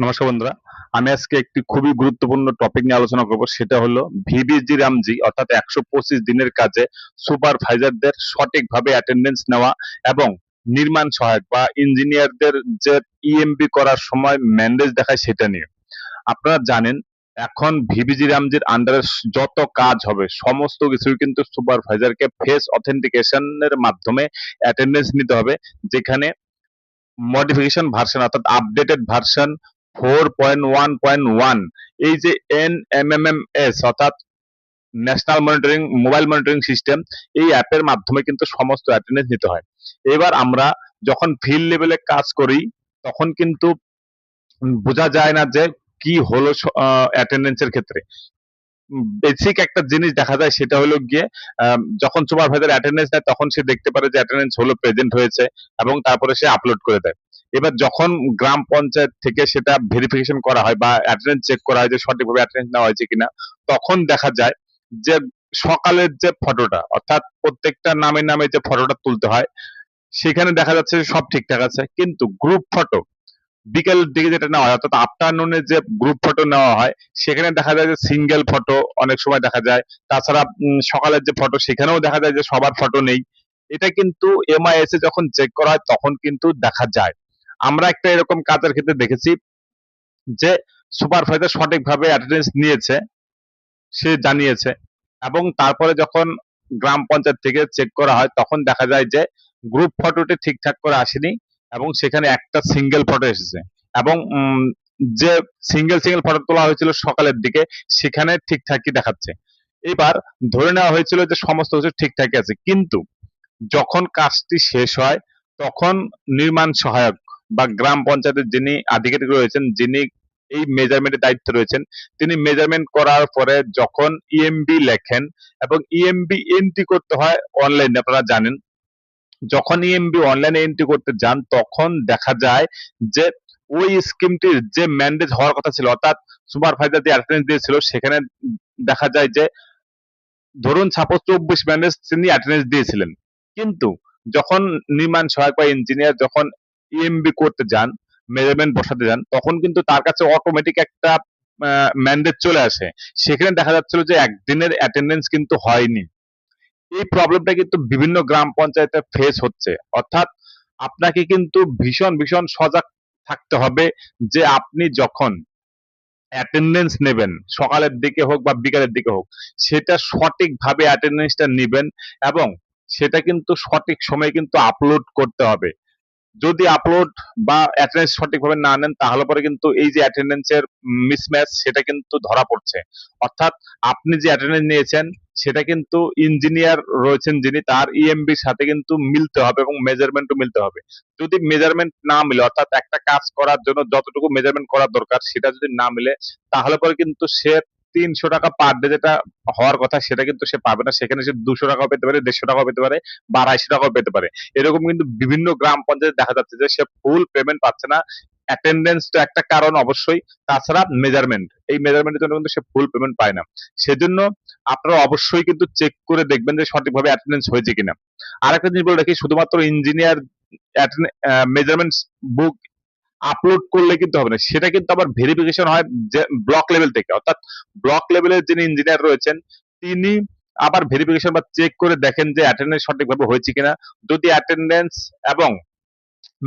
নমস্কার বন্ধুরা, আমি আজকে একটি খুবই গুরুত্বপূর্ণ টপিক নিয়ে আলোচনা করব। সেটা হলো ভিবিজি রামজি অর্থাৎ 125 দিনের কাজে সুপারভাইজারদের সঠিকভাবে অ্যাটেন্ডেন্স নেওয়া এবং নির্মাণ সহায়ক বা ইঞ্জিনিয়ারদের যে ইএমবি করার সময় ম্যান্ডেজ দেখায় সেটা নিয়ে। আপনারা জানেন এখন ভিবিজি রামজির আন্ডারে যত কাজ হবে সমস্ত কিছুই কিন্তু সুপারভাইজারকে ফেস অথেন্টিকেশনের মাধ্যমে অ্যাটেন্ডেন্স নিতে হবে, যেখানে মডিফিকেশন ভার্সন অর্থাৎ আপডেটেড ভার্সন 4.1.1 এই যে NMMS অর্থাৎ national monitoring mobile monitoring system, এই অ্যাপের মাধ্যমে কিন্তু সমস্ত অ্যাটেন্ডেন্স নিতে হয়। এবার আমরা যখন ফিল্ড লেভেলে কাজ করি তখন কিন্তু বোঝা যায় না যে কি হলো অ্যাটেন্ডেন্সের ক্ষেত্রে। বেসিক একটা জিনিস দেখা যায় সেটা হলো গিয়ে যখন সুপারভাইজার অ্যাটেন্ডেন্স নেয় তখন সে দেখতে পারে যে অ্যাটেন্ডেন্স হলো, প্রেজেন্ট হয়েছে, এবং তারপরে সে আপলোড করে দেয়। এবার যখন গ্রাম পঞ্চায়েত থেকে সেটা ভেরিফিকেশন করা হয় বা অ্যাটেন্ডেন্স চেক করা হয় যে সঠিকভাবে অ্যাটেন্ডেন্স নেওয়া হয়েছে কিনা, তখন দেখা যায় যে সকালের যে ফটোটা অর্থাৎ প্রত্যেকটা নামে নামে যে ফটোটা তুলতে হয় সেখানে দেখা যাচ্ছে যে সব ঠিকঠাক আছে, কিন্তু গ্রুপ ফটো বিকেলের দিকে যেটা নেওয়া হয় অর্থাৎ আফটারনুনে যে গ্রুপ ফটো নেওয়া হয় সেখানে দেখা যায় যে সিঙ্গেল ফটো অনেক সময় দেখা যায়। তাছাড়া সকালের যে ফটো সেখানেও দেখা যায় যে সবার ফটো নেই। এটা কিন্তু এমআইএস এ যখন চেক করা হয় তখন কিন্তু দেখা যায়। আমরা একটা এরকম কাজের ক্ষেত্রে দেখেছি যে সুপারভাইজার সঠিকভাবে অ্যাটেন্ডেন্স নিয়েছে, সে জানিয়েছে, এবং তারপরে যখন গ্রাম পঞ্চায়েত থেকে চেক করা হয় তখন দেখা যায় যে গ্রুপ ফটোটি ঠিকঠাক করে আসেনি এবং সেখানে একটা সিঙ্গেল ফটো এসেছে, এবং যে সিঙ্গেল সিঙ্গেল ফটো তোলা হয়েছিল সকালের দিকে সেখানে ঠিকঠাকই দেখাচ্ছে। এবার ধরে নেওয়া হয়েছিল যে সমস্ত কিছু ঠিকঠাকই আছে, কিন্তু যখন কাজটি শেষ হয় তখন নির্মাণ সহায়ক বা গ্রাম পঞ্চায়েতের যিনি আধিকারিক রয়েছেন, যিনি এই মেজারমেন্টের দায়িত্বে রয়েছেন, তিনি মেজারমেন্ট করার পরে যখন ইএমবি লেখেন এবং ইএমবি এন্ট্রি করতে হয় অনলাইনে, আপনারা জানেন যখন ইএমবি অনলাইনে এন্ট্রি করতে যান তখন দেখা যায় যে ওই স্কিমটির যে ম্যান্ডেজ হওয়ার কথা ছিল অর্থাৎ সুপারভাইজার যে অ্যাটেন্ডেন্স দিয়েছিল সেখানে দেখা যায় যে ধরুন সাপোজ 24 ম্যান্ডেজ তিনি অ্যাটেন্ডেন্স দিয়েছিলেন, কিন্তু যখন নির্মাণ সহায়ক বা ইঞ্জিনিয়ার যখন ইএমবি করতে যান, মেজারমেন্ট বসাতে যান, তখন কিন্তু তার কাছে অটোমেটিক একটা ম্যান্ডেট চলে আসে। সেখানে দেখা যাচ্ছিল যে একদিনের অ্যাটেন্ডেন্স কিন্তু হয়নি। এই প্রবলেমটা কিন্তু বিভিন্ন গ্রাম পঞ্চায়েতে ফেস হচ্ছে। অর্থাৎ আপনাকে কিন্তু ভীষণ ভীষণ সজাগ থাকতে হবে যে আপনি যখন অ্যাটেন্ডেন্স নেবেন সকালের দিকে হোক বা বিকালের দিকে হোক, সেটা সঠিকভাবে অ্যাটেন্ডেন্সটা নিবেন এবং সেটা কিন্তু সঠিক সময়ে কিন্তু আপলোড করতে হবে। যদি আপলোড বা অ্যাটেন্ডেন্স সঠিকভাবে না নেন তাহলে পরে কিন্তু এই যে অ্যাটেন্ডেন্সের মিসম্যাচ সেটা কিন্তু ধরা পড়ছে। অর্থাৎ আপনি যে অ্যাটেন্ডেন্স নিয়েছেন সেটা কিন্তু ইঞ্জিনিয়ার রয়েছেন যিনি, তার ইএমবির সাথে কিন্তু মিলতে হবে এবং মেজারমেন্টও মিলতে হবে। যদি মেজারমেন্ট না মিলে অর্থাৎ একটা কাজ করার জন্য যতটুকু মেজারমেন্ট করা দরকার সেটা যদি না মিলে তাহলে পরে কিন্তু সে 300 টাকা পার ডে যেটা হওয়ার কথা সেটা কিন্তু সে পাবে না, সেখানে সে 200 টাকাও পেতে পারে, 150 টাকাও পেতে পারে, বা 250 টাকাও পেতে পারে। এরকম কিন্তু বিভিন্ন গ্রাম পঞ্চায়েতে দেখা যাচ্ছে যে সে ফুল পেমেন্ট পাচ্ছে না। অ্যাটেন্ডেন্স তো একটা কারণ অবশ্যই, তাছাড়া মেজারমেন্ট, এই মেজারমেন্টের জন্য কিন্তু সে ফুল পেমেন্ট পায় না। সেজন্য আপনারা অবশ্যই কিন্তু চেক করে দেখবেন যে সঠিকভাবে অ্যাটেন্ডেন্স হয়েছে কিনা। আরেকটা জিনিস বলে রাখি, শুধুমাত্র ইঞ্জিনিয়ার মেজারমেন্ট বুক আপলোড করলে কিন্তু হবে না, সেটা কিন্তু আবার ভেরিফিকেশন হয় যে ব্লক লেভেল থেকে, অর্থাৎ ব্লক লেভেলের যিনি ইঞ্জিনিয়ার রয়েছেন তিনি আবার ভেরিফিকেশন বা চেক করে দেখেন যে অ্যাটেন্ডেন্স সঠিকভাবে হয়েছে কিনা। যদি অ্যাটেন্ডেন্স এবং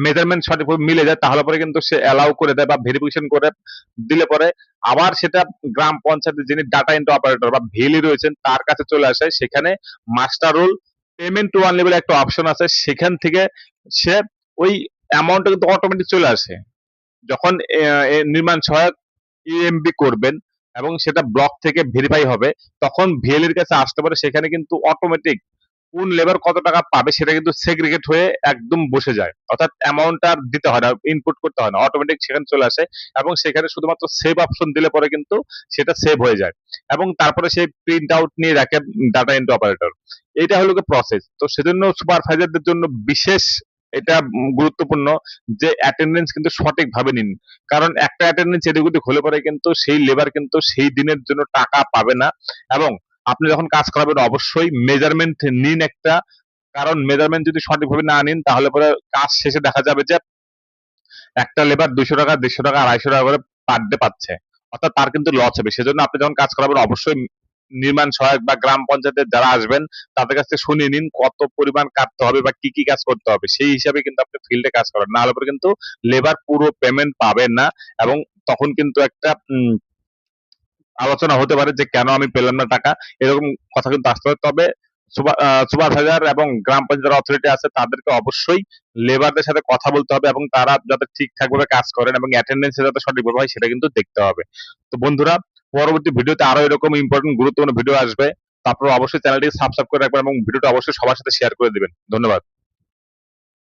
মেজারমেন্ট সঠিকভাবে মিলে যায় তাহলে পরে কিন্তু সে অ্যালাউ করে দেয় বা ভেরিফিকেশন করে দিলে পরে আবার সেটা গ্রাম পঞ্চায়েতের যিনি ডাটা এন্ট্রি অপারেটর বা ভেলি রয়েছেন তার কাছে চলে আসে। সেখানে master rule payment to one level একটা অপশন আছে, সেখান থেকে সে ওই অ্যামাউন্টটা কিন্তু অটোমেটিক চলে আসে। যখন নির্মাণ সহায়ক ইএমবি করবেন এবং সেটা ব্লক থেকে ভেরিফাই হবে তখন ভিএল এর কাছে আসতে পারে, সেখানে কিন্তু অটোমেটিক কোন লেবার কত টাকা পাবে সেটা কিন্তু সেগ্রিগেট হয়ে একদম বসে যায়, অর্থাৎ অ্যামাউন্ট আর দিতে হয় না, ইনপুট করতে হয় না, অটোমেটিক সেখানে চলে আসে এবং সেখানে শুধুমাত্র সেভ অপশন দিলে পরে কিন্তু সেটা সেভ হয়ে যায় এবং তারপরে সেই প্রিন্ট আউট নিয়ে রাখে ডাটা এন্ট্রি অপারেটর। এটা হলো প্রসেস। তো সেজন্য সুপারভাইজারদের জন্য বিশেষ এটা গুরুত্বপূর্ণ যে অ্যাটেন্ডেন্স কিন্তু সঠিকভাবে নিন, কারণ একটা অ্যাটেন্ডেন্স এদিক ওদিক হলে পরে কিন্তু সেই লেবার কিন্তু সেই দিনের জন্য টাকা পাবে না। এবং আপনি যখন কাজ করাবেন অবশ্যই মেজারমেন্ট নিন একটা, কারণ মেজারমেন্ট যদি সঠিকভাবে না নিন তাহলে পরে কাজ শেষে দেখা যাবে যে একটা লেবার 200 টাকা, 150 টাকা, 250 টাকা করে পার ডে পাচ্ছে, অর্থাৎ তার কিন্তু লস হবে। সেজন্য আপনি যখন কাজ করাবেন অবশ্যই নির্মাণ সহায়ক বা গ্রাম পঞ্চায়েতের যারা আসবেন তাদের কাছ থেকে শুনে নিন কত পরিমাণ কাটতে হবে বা কি কি কাজ করতে হবে, সেই হিসাবে কিন্তু আপনি ফিল্ডে কাজ করেন, না হলে পরে কিন্তু লেবার পুরো পেমেন্ট পাবেন না। এবং তখন কিন্তু একটা আলোচনা হতে পারে যে কেন আমি পেলাম না টাকা, এরকম কথা কিন্তু আসতে পারে। তবে সুপারভাইজার এবং গ্রাম পঞ্চায়েত অথরিটি আছে তাদেরকে অবশ্যই লেবারদের সাথে কথা বলতে হবে এবং তারা যাতে ঠিকঠাক ভাবে কাজ করেন এবং অ্যাটেন্ডেন্স যাতে সঠিকভাবে হয় সেটা কিন্তু দেখতে হবে। তো বন্ধুরা, পরবর্তী ভিডিওতে আরো এরকম ইম্পর্টেন্ট গুরুত্বপূর্ণ ভিডিও আসবে। তারপর অবশ্যই চ্যানেলটি সাবস্ক্রাইব করে রাখবেন এবং ভিডিওটা অবশ্যই সবার সাথে শেয়ার করে দিবেন। ধন্যবাদ।